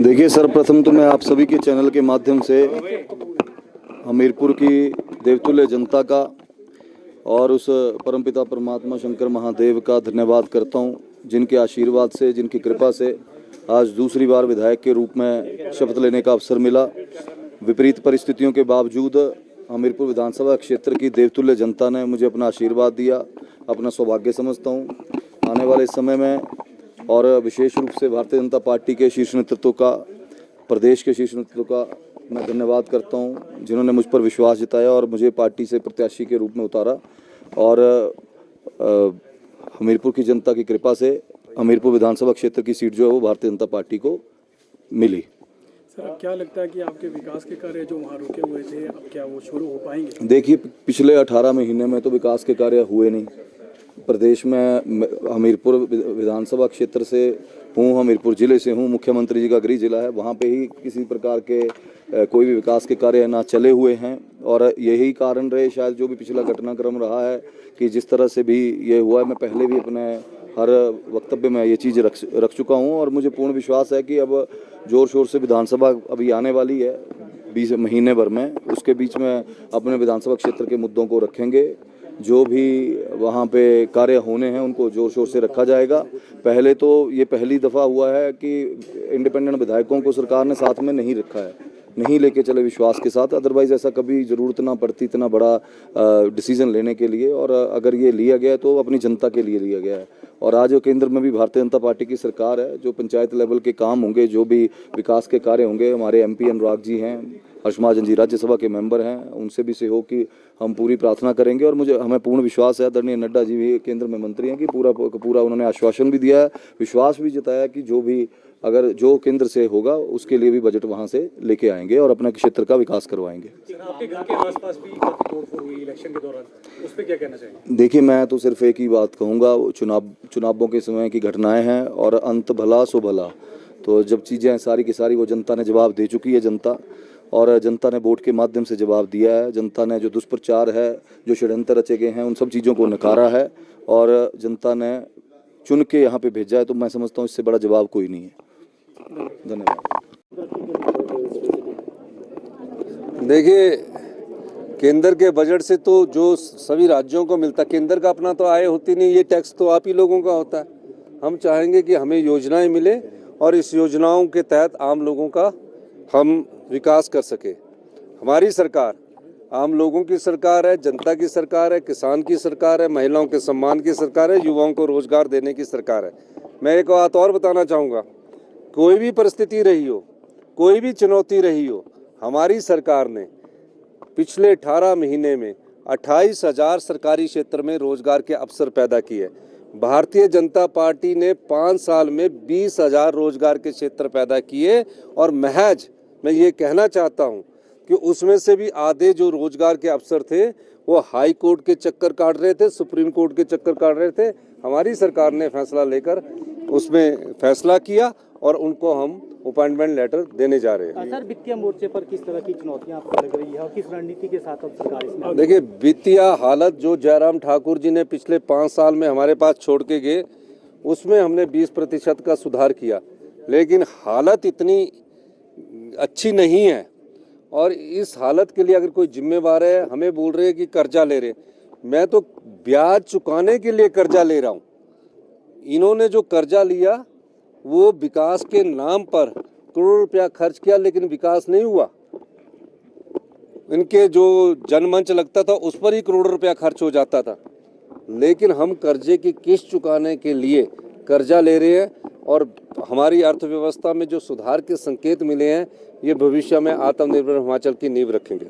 देखिए, सर्वप्रथम तो मैं आप सभी के चैनल के माध्यम से हमीरपुर की देवतुल्य जनता का और उस परमपिता परमात्मा शंकर महादेव का धन्यवाद करता हूं, जिनके आशीर्वाद से, जिनकी कृपा से आज दूसरी बार विधायक के रूप में शपथ लेने का अवसर मिला। विपरीत परिस्थितियों के बावजूद हमीरपुर विधानसभा क्षेत्र की देवतुल्य जनता ने मुझे अपना आशीर्वाद दिया, अपना सौभाग्य समझता हूँ। आने वाले समय में और विशेष रूप से भारतीय जनता पार्टी के शीर्ष नेतृत्व का, प्रदेश के शीर्ष नेतृत्व का मैं धन्यवाद करता हूं, जिन्होंने मुझ पर विश्वास जताया और मुझे पार्टी से प्रत्याशी के रूप में उतारा। और हमीरपुर की जनता की कृपा से हमीरपुर विधानसभा क्षेत्र की सीट जो है वो भारतीय जनता पार्टी को मिली। सर, अब क्या लगता है कि आपके विकास के कार्य जो वहाँ रुके हुए थे, अब क्या वो शुरू हो पाएंगे? देखिए, पिछले 18 महीने में तो विकास के कार्य हुए नहीं। प्रदेश में हमीरपुर विधानसभा क्षेत्र से हूँ, हमीरपुर जिले से हूँ, मुख्यमंत्री जी का गृह जिला है, वहाँ पे ही किसी प्रकार के कोई भी विकास के कार्य ना चले हुए हैं। और यही कारण रहे शायद जो भी पिछला घटनाक्रम रहा है कि जिस तरह से भी ये हुआ है। मैं पहले भी अपने हर वक्तव्य में ये चीज़ रख चुका हूँ और मुझे पूर्ण विश्वास है कि अब जोर शोर से विधानसभा अभी आने वाली है 20 महीने भर में, उसके बीच में अपने विधानसभा क्षेत्र के मुद्दों को रखेंगे। जो भी वहाँ पे कार्य होने हैं उनको जोर शोर से रखा जाएगा। पहले तो ये पहली दफ़ा हुआ है कि इंडिपेंडेंट विधायकों को सरकार ने साथ में नहीं रखा है, नहीं लेके चले विश्वास के साथ। अदरवाइज़ ऐसा कभी ज़रूरत ना पड़ती इतना बड़ा डिसीजन लेने के लिए, और अगर ये लिया गया तो अपनी जनता के लिए लिया गया है। और आज केंद्र में भी भारतीय जनता पार्टी की सरकार है। जो पंचायत लेवल के काम होंगे, जो भी विकास के कार्य होंगे, हमारे MP अनुराग जी हैं, हर्ष महाजन जी राज्यसभा के मेंबर हैं, उनसे भी सहयोग की हम पूरी प्रार्थना करेंगे। और हमें पूर्ण विश्वास है, आदरणीय नड्डा जी भी केंद्र में मंत्री हैं, कि पूरा उन्होंने आश्वासन भी दिया है, विश्वास भी जताया कि जो केंद्र से होगा उसके लिए भी बजट वहां से लेके आएंगे और अपने क्षेत्र का विकास करवाएंगे। आपके घर के आसपास भी काफी तोड़फोड़ हुई इलेक्शन के दौरान, उस पर क्या कहना चाहिए? देखिए, मैं तो सिर्फ एक ही बात कहूँगा, चुनावों के समय की घटनाएं हैं और अंत भला सो भला। तो जब चीज़ें सारी की सारी वो जनता ने जवाब दे चुकी है, और जनता ने वोट के माध्यम से जवाब दिया है। जनता ने जो दुष्प्रचार है, जो षड्यंत्र रचे गए हैं, उन सब चीज़ों को नकारा है और जनता ने चुन के यहाँ पे भेजा है। तो मैं समझता हूँ इससे बड़ा जवाब कोई नहीं है। धन्यवाद। देखिए, केंद्र के बजट से तो जो सभी राज्यों को मिलता, केंद्र का अपना तो आय होती नहीं, ये टैक्स तो आप ही लोगों का होता है। हम चाहेंगे कि हमें योजनाएं मिले और इस योजनाओं के तहत आम लोगों का हम विकास कर सके। हमारी सरकार आम लोगों की सरकार है, जनता की सरकार है, किसान की सरकार है, महिलाओं के सम्मान की सरकार है, युवाओं को रोजगार देने की सरकार है। मैं एक बात और बताना चाहूँगा, कोई भी परिस्थिति रही हो, कोई भी चुनौती रही हो, हमारी सरकार ने पिछले 18 महीने में 28,000 सरकारी क्षेत्र में रोजगार के अवसर पैदा किए। भारतीय जनता पार्टी ने 5 साल में 20,000 रोजगार के क्षेत्र पैदा किए और महज मैं ये कहना चाहता हूँ कि उसमें से भी आधे जो रोजगार के अवसर थे वो हाई कोर्ट के चक्कर काट रहे थे, सुप्रीम कोर्ट के चक्कर काट रहे थे। हमारी सरकार ने फैसला लेकर उसमें फैसला किया और उनको हम अपॉइंटमेंट लेटर देने जा रहे हैं। सर, वित्तीय मोर्चे पर किस तरह की चुनौतियां आपको लग रही है और किस रणनीति के साथ अब सरकार इसमें? देखिए, वित्तीय हालत जो जयराम ठाकुर जी ने पिछले 5 साल में हमारे पास छोड़ के गए, उसमें हमने 20% का सुधार किया, लेकिन हालत इतनी अच्छी नहीं है। और इस हालत के लिए अगर कोई जिम्मेवार है, हमें बोल रहे हैं कि कर्जा ले रहे, मैं तो ब्याज चुकाने के लिए कर्जा ले रहा हूँ। इन्होंने जो कर्जा लिया वो विकास के नाम पर करोड़ रुपया खर्च किया, लेकिन विकास नहीं हुआ। इनके जो जनमंच लगता था उस पर ही करोड़ रुपया खर्च हो जाता था। लेकिन हम कर्जे की किस्त चुकाने के लिए कर्जा ले रहे हैं और हमारी अर्थव्यवस्था में जो सुधार के संकेत मिले हैं, ये भविष्य में आत्मनिर्भर हिमाचल की नींव रखेंगे।